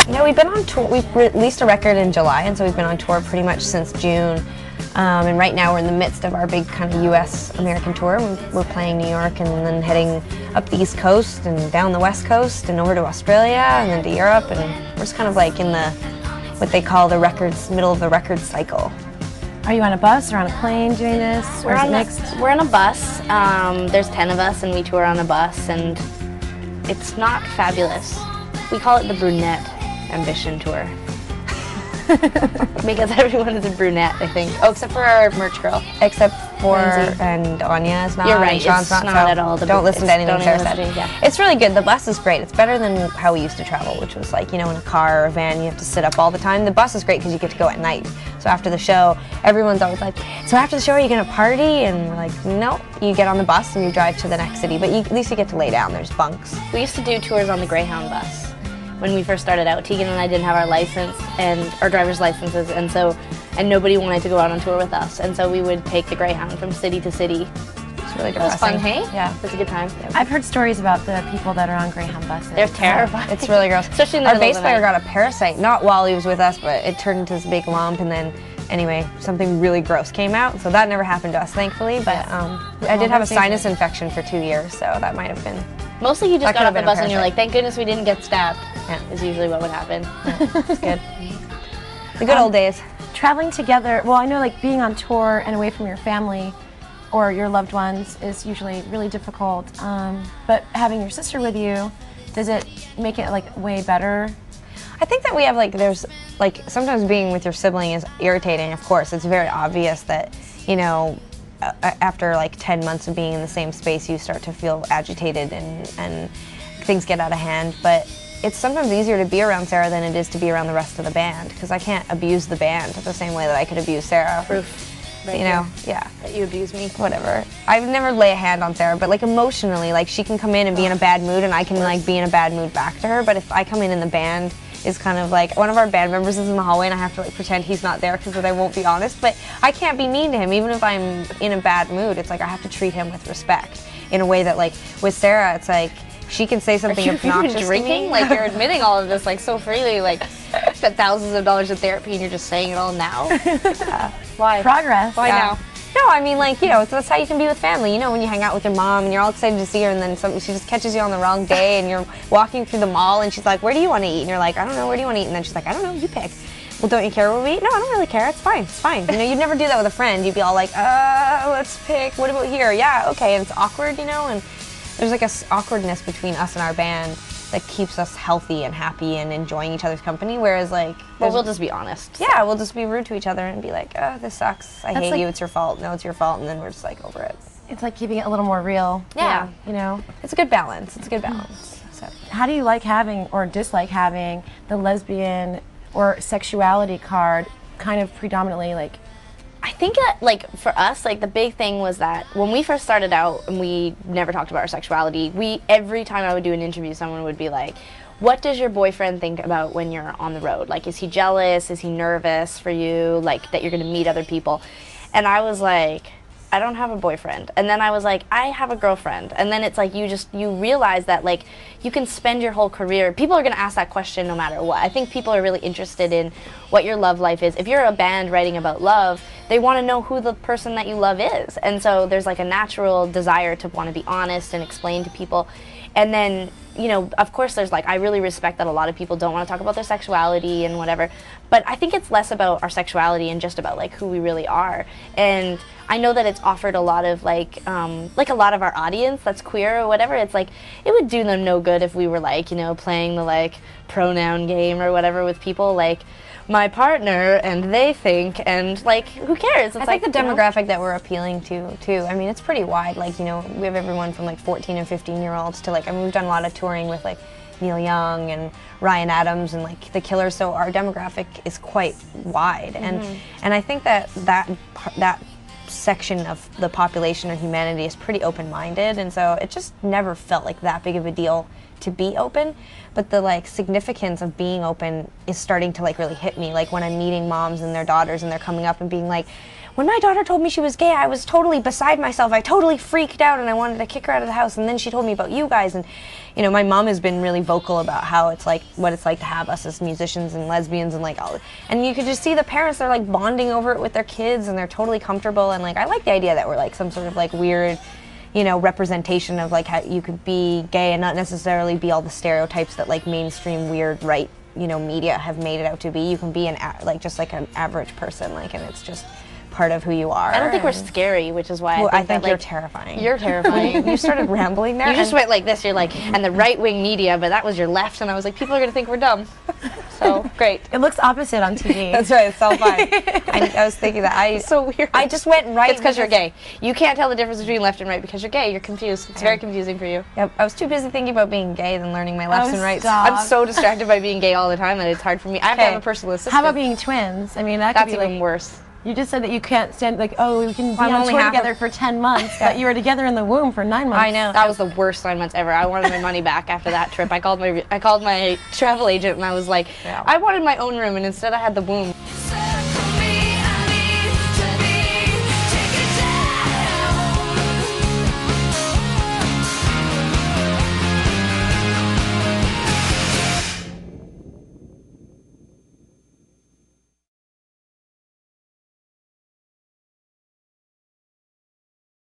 Yeah, we've been on tour. We've released a record in July, and so we've been on tour pretty much since June. And right now we're in the midst of our big kind of U.S. American tour. We're playing New York and then heading up the East Coast and down the West Coast and over to Australia and then to Europe. And we're just kind of like in the, what they call the middle of the record cycle. Are you on a bus or on a plane doing this? We're on a bus. There's 10 of us and we tour on a bus, and it's not fabulous. We call it the Brunette Ambition Tour. Because everyone is a brunette, I think. Oh, except for our merch girl. Except for, Lindsay. and Anya's not. You're right, and Sean's it's not so at all. Don't listen to anything Sarah said. Yeah. It's really good. The bus is great. It's better than how we used to travel, which was like, you know, in a car or a van, you have to sit up all the time. The bus is great because you get to go at night. So after the show, everyone's always like, so after the show, are you going to party? And we're like, no. You get on the bus and you drive to the next city, but at least you get to lay down. There's bunks. We used to do tours on the Greyhound bus. When we first started out, Tegan and I didn't have our license and our driver's licenses, and nobody wanted to go out on tour with us, and so we would take the Greyhound from city to city. It's really It was depressing. fun, hey? Yeah. It was a good time. I've heard stories about the people that are on Greyhound buses. They're terrifying. It's really gross. Especially in the Our middle bass of the player night. got a parasite, not while he was with us, but it turned into this big lump, and then anyway, something really gross came out. So that never happened to us, thankfully. But I did have a sinus infection for 2 years, so that might have been. Mostly you just That got could off the have been a bus and you're parasite. like, thank goodness we didn't get stabbed. Yeah. Is usually what would happen. It's good. The good old days. Traveling together, well, I know like being on tour and away from your family or your loved ones is usually really difficult, but having your sister with you, does it make it like way better? I think that we have there's sometimes being with your sibling is irritating, of course. It's very obvious that, you know, after like 10 months of being in the same space, you start to feel agitated and things get out of hand. But it's sometimes easier to be around Sarah than it is to be around the rest of the band, because I can't abuse the band the same way that I could abuse Sarah. Proof. Right You know, here. yeah. That you abuse me. Whatever. I would never lay a hand on Sarah, but like emotionally, like she can come in and be in a bad mood and I can like be in a bad mood back to her. But if I come in the band is kind of like, one of our band members is in the hallway and I have to like pretend he's not there because I won't be honest, but I can't be mean to him even if I'm in a bad mood. It's like I have to treat him with respect in a way that like with Sarah, it's like she can say something You've obnoxious been to drinking? me. Like you're admitting all of this like so freely, like you spent thousands of dollars in therapy and you're just saying it all now? Why? Progress. Why Yeah. now? No, I mean, like, you know, that's how you can be with family. You know, when you hang out with your mom and you're all excited to see her and then she just catches you on the wrong day and you're walking through the mall and she's like, where do you want to eat? And you're like, I don't know, where do you want to eat? And then she's like, I don't know, you pick. Well, don't you care where we eat? No, I don't really care. It's fine. It's fine. You know, you'd never do that with a friend. You'd be all like, let's pick. What about here? Yeah, okay. And it's awkward, you know, and there's like a awkwardness between us and our band that keeps us healthy and happy and enjoying each other's company, whereas like... Well, we'll just be honest. Yeah, we'll just be rude to each other and be like, oh, this sucks. I hate like- you. It's your fault. No, it's your fault. And then we're just like over it. It's like keeping it a little more real. Yeah. You know? It's a good balance. It's a good balance. So. How do you like having or dislike having the lesbian or sexuality card kind of predominantly like... I think that, like, for us, like, the big thing was that when we first started out and we never talked about our sexuality, every time I would do an interview, someone would be like, what does your boyfriend think about when you're on the road? Like, is he jealous? Is he nervous for you? Like, that you're going to meet other people? And I was like, I don't have a boyfriend. And then I was like, I have a girlfriend. And then it's like you realize that like you can spend your whole career. People are going to ask that question no matter what. I think people are really interested in what your love life is. If you're a band writing about love, they want to know who the person that you love is. And so there's like a natural desire to want to be honest and explain to people. And then, you know, of course there's like, I really respect that a lot of people don't want to talk about their sexuality and whatever, but I think it's less about our sexuality and just about like who we really are. And I know that it's offered a lot of like a lot of our audience that's queer or whatever, it's like, it would do them no good if we were like, you know, playing the like pronoun game or whatever with people like, my partner and they think, and like who cares? It's I like think the demographic that we're appealing to too. I mean, it's pretty wide. Like, you know, we have everyone from like 14 and 15-year-olds to like, I mean, we've done a lot of touring with like Neil Young and Ryan Adams and like the Killers. So our demographic is quite wide, and I think that section of the population of humanity is pretty open-minded, and so it just never felt like that big of a deal to be open. But the like significance of being open is starting to like really hit me, like when I'm meeting moms and their daughters and they're coming up and being like, when my daughter told me she was gay, I was totally beside myself. I totally freaked out and I wanted to kick her out of the house. And then she told me about you guys. And, you know, my mom has been really vocal about how it's like, what it's like to have us as musicians and lesbians and like all. And you could just see the parents, they're like bonding over it with their kids and they're totally comfortable. And like, I like the idea that we're like some sort of like weird, you know, representation of like how you could be gay and not necessarily be all the stereotypes that like mainstream weird right, you know, media have made it out to be. You can be like just like an average person, like, and it's just part of who you are. I don't think we're scary, which is why I think that, you're like, terrifying. You're terrifying. You started rambling there. You just went like this. You're like, and the right-wing media, but that was your left, and I was like, people are gonna think we're dumb. So great. It looks opposite on TV. That's right. It's all fine. I was thinking that It's so weird. I just went right. It's because you're gay. You can't tell the difference between left and right because you're gay. You're confused. It's very confusing for you. Yep. I was too busy thinking about being gay than learning my lefts and rights. Stop. I'm so distracted by being gay all the time that it's hard for me. I have to have a personal assistant. How about being twins? I mean, that could That's be like even worse. You just said that you can't stand, like, oh, we can be I'm on only tour half together of- for 10 months, but you were together in the womb for 9 months. I know. That was the worst 9 months ever. I wanted my money back after that trip. I called my travel agent and I was like, Yeah. I wanted my own room and instead I had the womb. Say